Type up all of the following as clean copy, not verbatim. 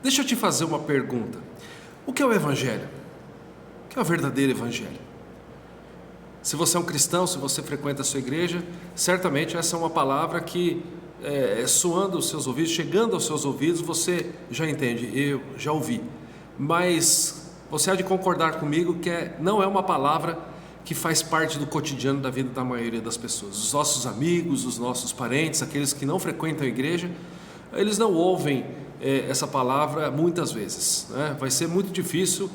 Deixa eu te fazer uma pergunta. O que é o Evangelho? O que é o verdadeiro Evangelho? Se você é um cristão, se você frequenta a sua igreja, certamente essa é uma palavra que, soando aos seus ouvidos, chegando aos seus ouvidos, você já entende, eu já ouvi. Mas você há de concordar comigo que não é uma palavra que faz parte do cotidiano da vida da maioria das pessoas. Os nossos amigos, os nossos parentes, aqueles que não frequentam a igreja, eles não ouvem essa palavra muitas vezes, né? Vai ser muito difícil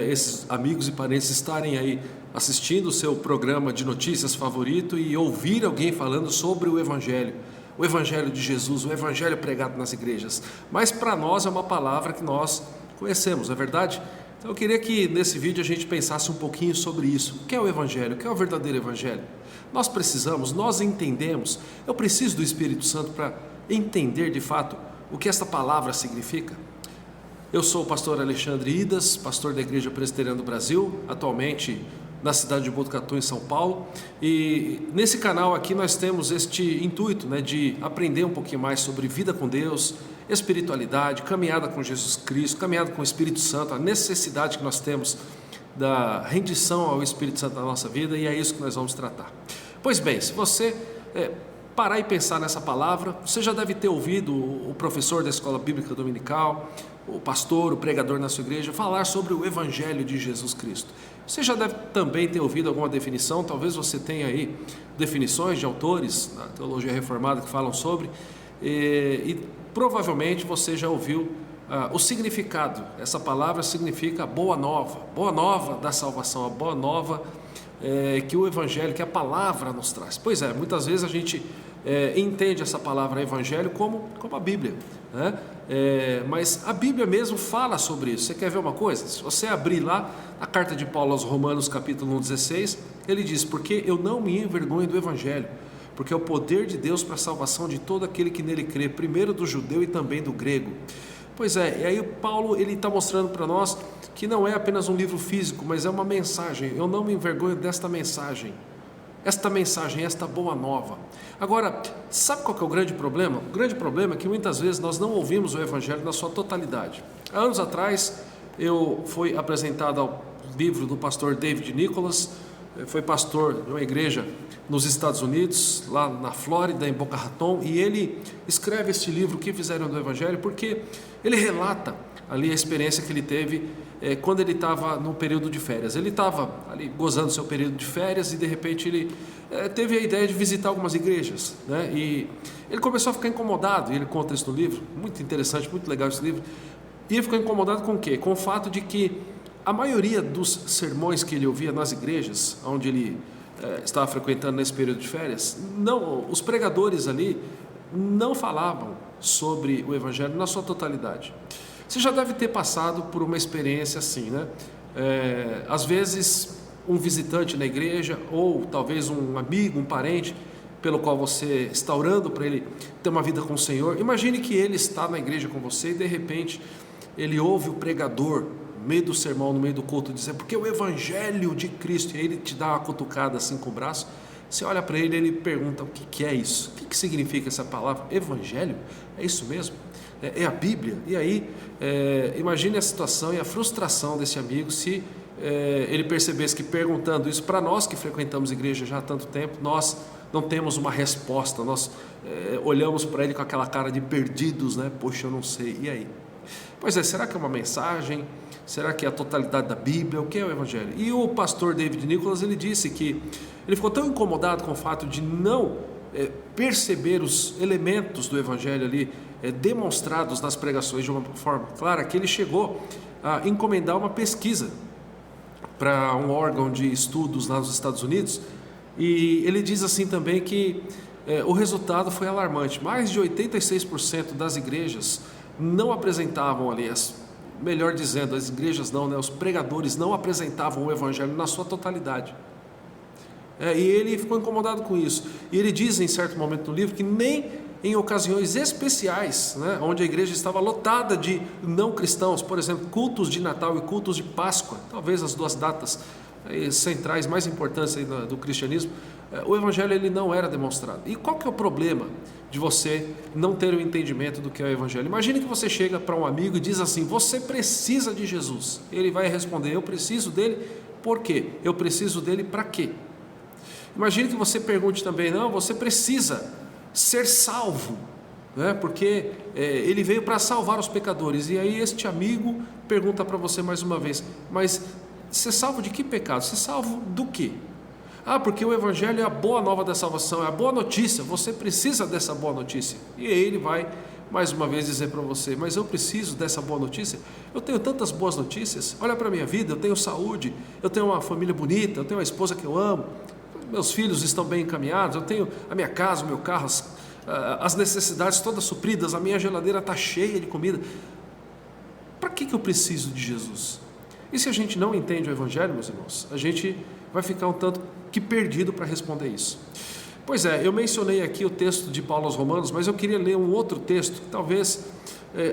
esses amigos e parentes estarem aí assistindo o seu programa de notícias favorito e ouvir alguém falando sobre o Evangelho de Jesus, o Evangelho pregado nas igrejas. Mas para nós é uma palavra que nós conhecemos, não é verdade? Então eu queria que nesse vídeo a gente pensasse um pouquinho sobre isso. O que é o Evangelho? O que é o verdadeiro Evangelho? Nós entendemos, eu preciso do Espírito Santo para entender de fato o que esta palavra significa. Eu sou o pastor Alexandre Idas, pastor da Igreja Presbiteriana do Brasil, atualmente na cidade de Botucatu, em São Paulo, e nesse canal aqui nós temos este intuito, de aprender um pouquinho mais sobre vida com Deus, espiritualidade, caminhada com Jesus Cristo, caminhada com o Espírito Santo, a necessidade que nós temos da rendição ao Espírito Santo na nossa vida, e é isso que nós vamos tratar. Pois bem, se você parar e pensar nessa palavra, você já deve ter ouvido o professor da escola bíblica dominical, o pastor, o pregador na sua igreja, falar sobre o Evangelho de Jesus Cristo. Você já deve também ter ouvido alguma definição, talvez você tenha aí definições de autores na teologia reformada que falam sobre, e provavelmente você já ouviu o significado. Essa palavra significa boa nova da salvação, a boa nova que o Evangelho, que a palavra nos traz. Pois é, muitas vezes a gente entende essa palavra Evangelho como a Bíblia, né? Mas a Bíblia mesmo fala sobre isso. Você quer ver uma coisa? Se você abrir lá a carta de Paulo aos Romanos, capítulo 1,16, ele diz: porque eu não me envergonho do Evangelho, porque é o poder de Deus para a salvação de todo aquele que nele crê, primeiro do judeu e também do grego. Pois é, e aí Paulo está mostrando para nós que não é apenas um livro físico, mas é uma mensagem. Eu não me envergonho desta mensagem, esta boa nova. Agora, sabe qual que é o grande problema? O grande problema é que muitas vezes nós não ouvimos o Evangelho na sua totalidade. Há anos atrás, eu fui apresentado ao livro do pastor David Nicholas, foi pastor de uma igreja nos Estados Unidos, lá na Flórida, em Boca Raton, e ele escreve este livro, O que Fizeram do Evangelho, porque ele relata ali a experiência que ele teve quando ele estava no período de férias. Ele estava ali gozando do seu período de férias e de repente ele teve a ideia de visitar algumas igrejas, né? E ele começou a ficar incomodado, e ele conta isso no livro, muito interessante, muito legal esse livro. E ele ficou incomodado com o quê? Com o fato de que a maioria dos sermões que ele ouvia nas igrejas, onde ele estava frequentando nesse período de férias, os pregadores ali não falavam sobre o Evangelho na sua totalidade. Você já deve ter passado por uma experiência assim, né? Às vezes um visitante na igreja, ou talvez um amigo, um parente, pelo qual você está orando para ele ter uma vida com o Senhor. Imagine que ele está na igreja com você e de repente ele ouve o pregador no meio do sermão, no meio do culto, dizer: porque o Evangelho de Cristo, e aí ele te dá uma cutucada assim com o braço. Você olha para ele e ele pergunta: o que é isso? O que significa essa palavra? Evangelho? É isso mesmo? É a Bíblia? E aí, imagine a situação e a frustração desse amigo se ele percebesse que, perguntando isso para nós que frequentamos igreja já há tanto tempo, nós não temos uma resposta, nós olhamos para ele com aquela cara de perdidos, né? Poxa, eu não sei, e aí? Pois é, será que é uma mensagem? Será que é a totalidade da Bíblia? O que é o Evangelho? E o pastor David Nicholas, ele disse que ele ficou tão incomodado com o fato de não perceber os elementos do Evangelho ali demonstrados nas pregações de uma forma clara, que ele chegou a encomendar uma pesquisa para um órgão de estudos lá nos Estados Unidos, e ele diz assim também que o resultado foi alarmante. Mais de 86% das igrejas não apresentavam ali, melhor dizendo, as igrejas não, né, os pregadores não apresentavam o Evangelho na sua totalidade. E ele ficou incomodado com isso. E ele diz em certo momento no livro que nem em ocasiões especiais, né, onde a igreja estava lotada de não cristãos, por exemplo, cultos de Natal e cultos de Páscoa, talvez as duas datas centrais mais importantes aí do cristianismo, o Evangelho ele não era demonstrado. E qual que é o problema de você não ter o entendimento do que é o Evangelho. Imagine que você chega para um amigo e diz assim: você precisa de Jesus. Ele vai responder: eu preciso dele por quê? Eu preciso dele para quê? Imagine que você pergunte também: não, você precisa ser salvo, né? Porque ele veio para salvar os pecadores. E aí este amigo pergunta para você mais uma vez: mas ser salvo de que pecado? Ser salvo do quê? Ah, porque o Evangelho é a boa nova da salvação, é a boa notícia, você precisa dessa boa notícia. E aí ele vai mais uma vez dizer para você: mas eu preciso dessa boa notícia? Eu tenho tantas boas notícias, olha para a minha vida, eu tenho saúde, eu tenho uma família bonita, eu tenho uma esposa que eu amo, meus filhos estão bem encaminhados, eu tenho a minha casa, o meu carro, as necessidades todas supridas, a minha geladeira está cheia de comida. Para que eu preciso de Jesus? E se a gente não entende o Evangelho, meus irmãos, a gente vai ficar um tanto que perdido para responder isso. Pois é, eu mencionei aqui o texto de Paulo aos Romanos, mas eu queria ler um outro texto, que talvez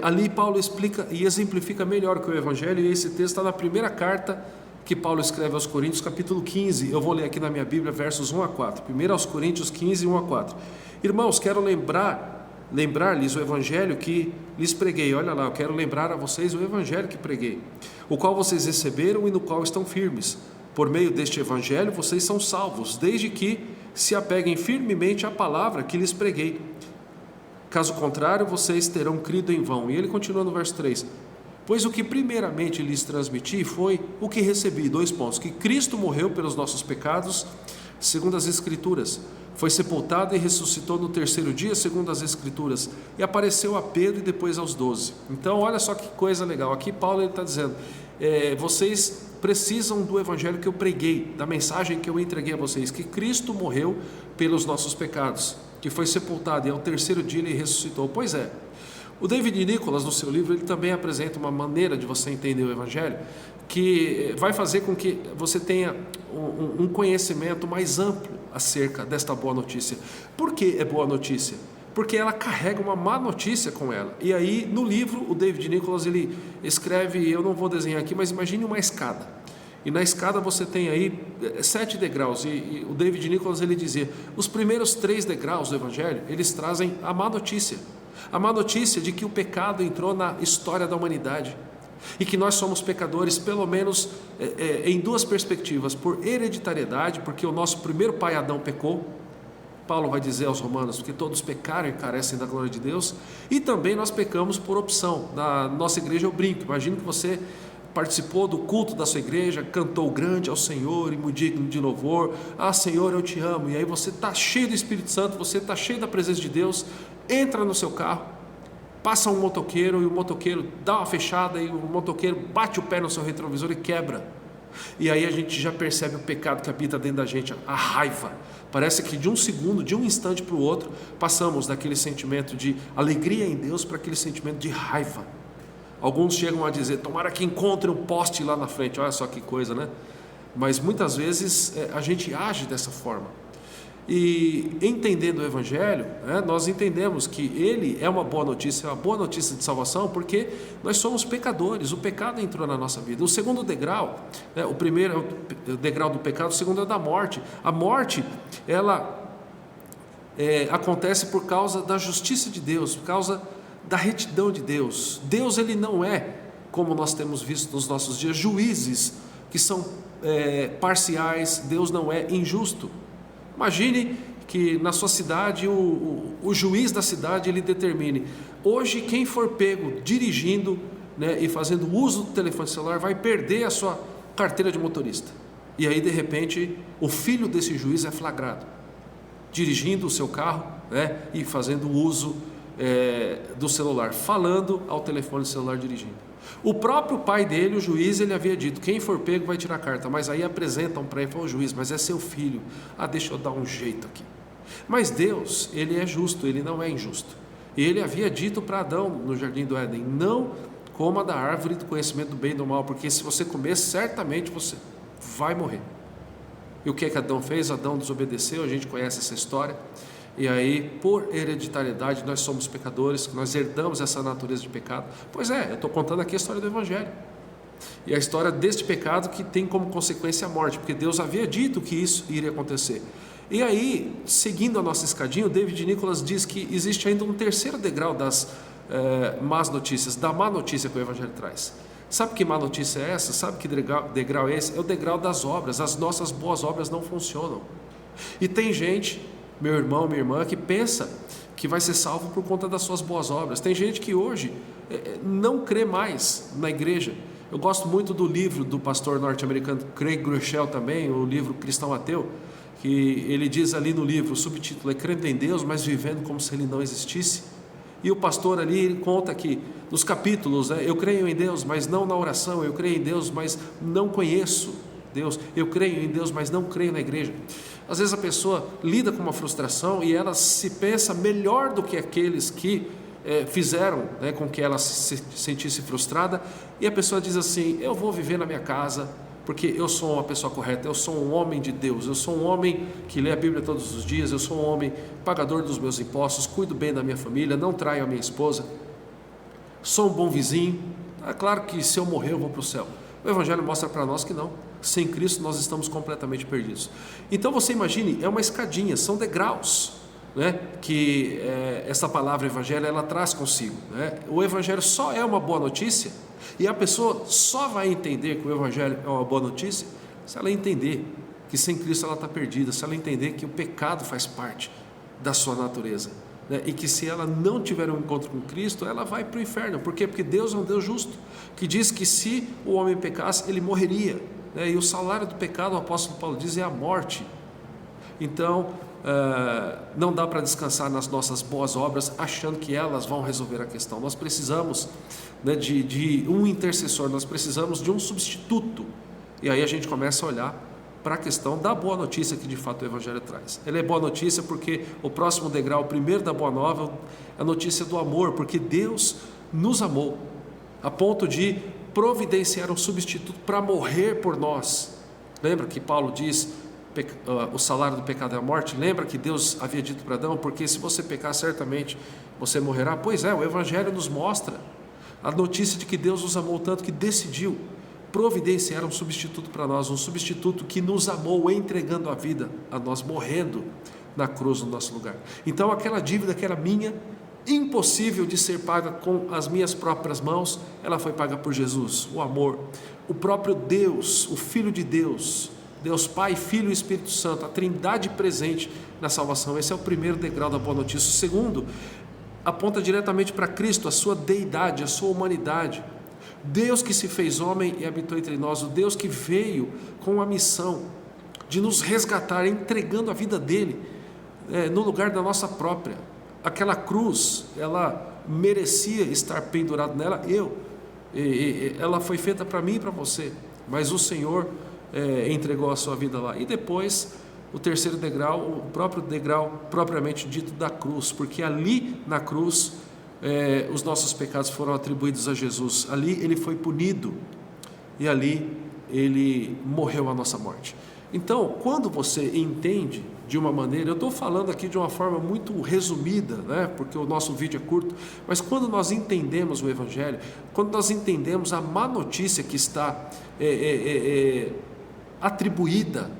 ali Paulo explica e exemplifica melhor que o Evangelho, e esse texto está na primeira carta que Paulo escreve aos Coríntios, capítulo 15, eu vou ler aqui na minha Bíblia, versos 1 a 4, 1 aos Coríntios 15, 1 a 4. Irmãos, quero lembrar-lhes o Evangelho que lhes preguei. Olha lá, eu quero lembrar a vocês o Evangelho que preguei, o qual vocês receberam e no qual estão firmes. Por meio deste Evangelho vocês são salvos, desde que se apeguem firmemente à palavra que lhes preguei. Caso contrário, vocês terão crido em vão. E ele continua no verso 3. Pois o que primeiramente lhes transmiti foi o que recebi, 2 pontos, que Cristo morreu pelos nossos pecados, segundo as Escrituras, foi sepultado e ressuscitou no terceiro dia, segundo as Escrituras, e apareceu a Pedro e depois aos 12. Então olha só que coisa legal, aqui Paulo está dizendo, vocês precisam do Evangelho que eu preguei, da mensagem que eu entreguei a vocês, que Cristo morreu pelos nossos pecados, que foi sepultado e ao terceiro dia ele ressuscitou. Pois é, o David Nicholas, no seu livro, ele também apresenta uma maneira de você entender o Evangelho que vai fazer com que você tenha um conhecimento mais amplo acerca desta boa notícia. Por que é boa notícia? Porque ela carrega uma má notícia com ela. E aí, no livro, o David Nicholas, ele escreve, eu não vou desenhar aqui, mas imagine uma escada. E na escada você tem aí 7 degraus, e o David Nicholas, ele dizia, os primeiros 3 degraus do Evangelho, eles trazem a má notícia. A má notícia de que o pecado entrou na história da humanidade e que nós somos pecadores, pelo menos em 2 perspectivas: por hereditariedade, porque o nosso primeiro pai Adão pecou, Paulo vai dizer aos Romanos, porque todos pecaram e carecem da glória de Deus, e também nós pecamos por opção. Na nossa igreja eu brinco, imagino que você participou do culto da sua igreja, cantou grande ao Senhor e muito digno de louvor, ah Senhor eu te amo, e aí você está cheio do Espírito Santo, você está cheio da presença de Deus, entra no seu carro, passa um motoqueiro e o motoqueiro dá uma fechada e o motoqueiro bate o pé no seu retrovisor e quebra, e aí a gente já percebe o pecado que habita dentro da gente, a raiva. Parece que de um segundo, de um instante para o outro, passamos daquele sentimento de alegria em Deus para aquele sentimento de raiva. Alguns chegam a dizer, tomara que encontre um poste lá na frente. Olha só que coisa, né? Mas muitas vezes a gente age dessa forma. E entendendo o Evangelho, nós entendemos que ele é uma boa notícia de salvação, porque nós somos pecadores, o pecado entrou na nossa vida. O segundo degrau, o primeiro é o degrau do pecado, o segundo é da morte. A morte, ela acontece por causa da justiça de Deus, por causa da retidão de Deus. Deus, ele não é, como nós temos visto nos nossos dias, juízes que são parciais. Deus não é injusto. Imagine que na sua cidade o juiz da cidade ele determine, hoje quem for pego dirigindo, e fazendo uso do telefone celular vai perder a sua carteira de motorista. E aí de repente o filho desse juiz é flagrado dirigindo o seu carro, e fazendo uso do celular, falando ao telefone celular dirigindo. O próprio pai dele, o juiz, ele havia dito, quem for pego vai tirar a carta, mas aí apresentam para ele, o juiz, mas é seu filho, deixa eu dar um jeito aqui. Mas Deus, ele é justo, ele não é injusto. E ele havia dito para Adão no jardim do Éden, não coma da árvore do conhecimento do bem e do mal, porque se você comer, certamente você vai morrer. E o que Adão fez? Adão desobedeceu, a gente conhece essa história. E aí, por hereditariedade, nós somos pecadores, nós herdamos essa natureza de pecado. Pois eu estou contando aqui a história do Evangelho. E a história deste pecado que tem como consequência a morte, porque Deus havia dito que isso iria acontecer. E aí, seguindo a nossa escadinha, o David Nicholas diz que existe ainda um terceiro degrau das más notícias, da má notícia que o Evangelho traz. Sabe que má notícia é essa? Sabe que degrau é esse? É o degrau das obras. As nossas boas obras não funcionam. E tem gente, meu irmão, minha irmã, que pensa que vai ser salvo por conta das suas boas obras. Tem gente que hoje não crê mais na igreja. Eu gosto muito do livro do pastor norte-americano Craig Groeschel também, o livro Cristão Ateu, que ele diz ali no livro, o subtítulo é Crendo em Deus, mas vivendo como se Ele não existisse. E o pastor ali ele conta que nos capítulos, eu creio em Deus, mas não na oração, eu creio em Deus, mas não conheço Deus, eu creio em Deus, mas não creio na igreja. Às vezes a pessoa lida com uma frustração e ela se pensa melhor do que aqueles que fizeram com que ela se sentisse frustrada, e a pessoa diz assim: eu vou viver na minha casa, porque eu sou uma pessoa correta, eu sou um homem de Deus, eu sou um homem que lê a Bíblia todos os dias, eu sou um homem pagador dos meus impostos, cuido bem da minha família, não traio a minha esposa, sou um bom vizinho. É claro que se eu morrer eu vou para o céu. O Evangelho mostra para nós que não. Sem Cristo nós estamos completamente perdidos. Então você imagine, é uma escadinha, são degraus, que essa palavra Evangelho ela traz consigo. O Evangelho só é uma boa notícia, e a pessoa só vai entender que o Evangelho é uma boa notícia se ela entender que sem Cristo ela está perdida, se ela entender que o pecado faz parte da sua natureza, e que se ela não tiver um encontro com Cristo, ela vai para o inferno. Por quê? Porque Deus é um Deus justo, que diz que se o homem pecasse, ele morreria, e o salário do pecado, o apóstolo Paulo diz, é a morte. Então não dá para descansar nas nossas boas obras achando que elas vão resolver a questão. Nós precisamos de um intercessor, nós precisamos de um substituto. E aí a gente começa a olhar para a questão da boa notícia que de fato o Evangelho traz. Ele é boa notícia porque o próximo degrau, o primeiro da boa nova, é a notícia do amor, porque Deus nos amou a ponto de providenciar um substituto para morrer por nós. Lembra que Paulo diz: o salário do pecado é a morte? Lembra que Deus havia dito para Adão: porque se você pecar certamente você morrerá? Pois é, o Evangelho nos mostra a notícia de que Deus nos amou tanto que decidiu providenciar um substituto para nós, um substituto que nos amou entregando a vida a nós, morrendo na cruz no nosso lugar. Então aquela dívida que era minha, impossível de ser paga com as minhas próprias mãos, ela foi paga por Jesus. O amor, o próprio Deus, o Filho de Deus, Deus Pai, Filho e Espírito Santo, a Trindade presente na salvação. Esse é o primeiro degrau da boa notícia. O segundo aponta diretamente para Cristo, a sua deidade, a sua humanidade. Deus que se fez homem e habitou entre nós, o Deus que veio com a missão de nos resgatar, entregando a vida dele no lugar da nossa própria. Aquela cruz, ela merecia estar pendurado nela, ela foi feita para mim e para você, mas o Senhor entregou a sua vida lá. E depois o terceiro degrau, o próprio degrau propriamente dito da cruz, porque ali na cruz os nossos pecados foram atribuídos a Jesus, ali ele foi punido e ali ele morreu a nossa morte. Então, quando você entende de uma maneira, eu estou falando aqui de uma forma muito resumida, porque o nosso vídeo é curto, mas quando nós entendemos o Evangelho, quando nós entendemos a má notícia que está atribuída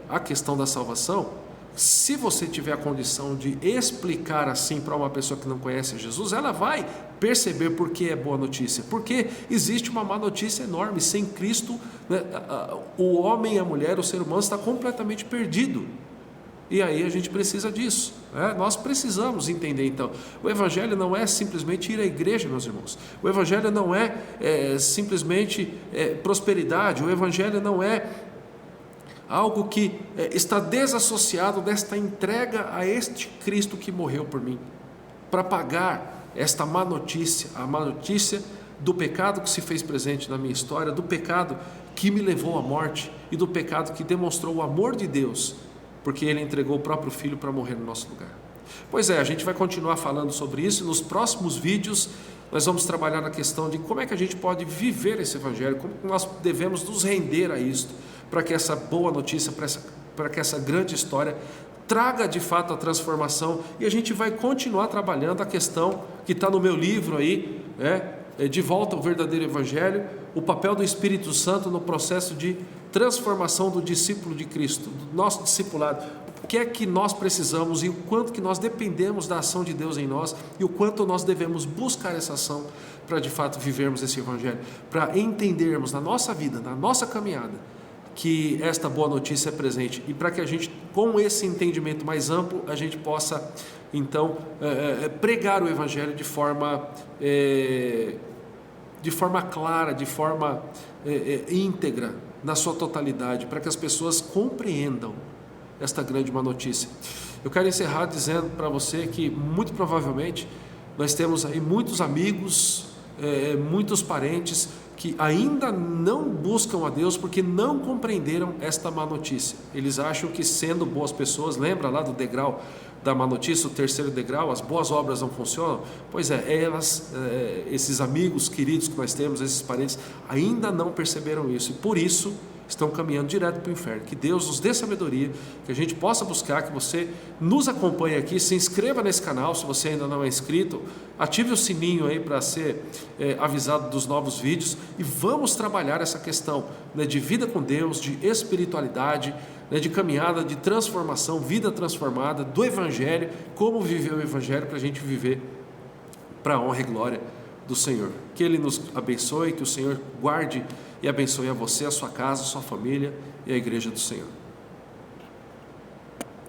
à questão da salvação, se você tiver a condição de explicar assim para uma pessoa que não conhece Jesus, ela vai perceber por que é boa notícia, porque existe uma má notícia enorme. Sem Cristo, o homem e a mulher, o ser humano está completamente perdido, e aí a gente precisa disso, nós precisamos entender. Então, o Evangelho não é simplesmente ir à igreja, meus irmãos, o Evangelho não é simplesmente prosperidade, o Evangelho não é algo que está desassociado desta entrega a este Cristo que morreu por mim, para pagar esta má notícia, a má notícia do pecado que se fez presente na minha história, do pecado que me levou à morte e do pecado que demonstrou o amor de Deus, porque Ele entregou o próprio Filho para morrer no nosso lugar. Pois é, a gente vai continuar falando sobre isso. Nos próximos vídeos nós vamos trabalhar na questão de como é que a gente pode viver esse Evangelho, como nós devemos nos render a isto, para que essa boa notícia, para que essa grande história traga de fato a transformação. E a gente vai continuar trabalhando a questão que está no meu livro aí, De Volta ao Verdadeiro Evangelho, o papel do Espírito Santo no processo de transformação do discípulo de Cristo, do nosso discipulado, o o que é que nós precisamos e o quanto que nós dependemos da ação de Deus em nós e o quanto nós devemos buscar essa ação para de fato vivermos esse Evangelho, para entendermos na nossa vida, na nossa caminhada, que esta boa notícia é presente e para que a gente, com esse entendimento mais amplo, a gente possa então pregar o Evangelho de forma clara, de forma íntegra, na sua totalidade, para que as pessoas compreendam esta grande boa notícia. Eu quero encerrar dizendo para você que muito provavelmente nós temos aí muitos amigos, muitos parentes que ainda não buscam a Deus porque não compreenderam esta má notícia. Eles acham que sendo boas pessoas, lembra lá do degrau da má notícia, o terceiro degrau, as boas obras não funcionam? Pois esses amigos queridos que nós temos, esses parentes, ainda não perceberam isso e por isso estão caminhando direto para o inferno. Que Deus nos dê sabedoria, que a gente possa buscar, que você nos acompanhe aqui, se inscreva nesse canal, se você ainda não é inscrito, ative o sininho aí para ser avisado dos novos vídeos e vamos trabalhar essa questão, né, de vida com Deus, de espiritualidade, né, de caminhada, de transformação, vida transformada, do Evangelho, como viver o Evangelho para a gente viver para a honra e glória do Senhor. Que Ele nos abençoe, que o Senhor guarde e abençoe a você, a sua casa, a sua família e a igreja do Senhor.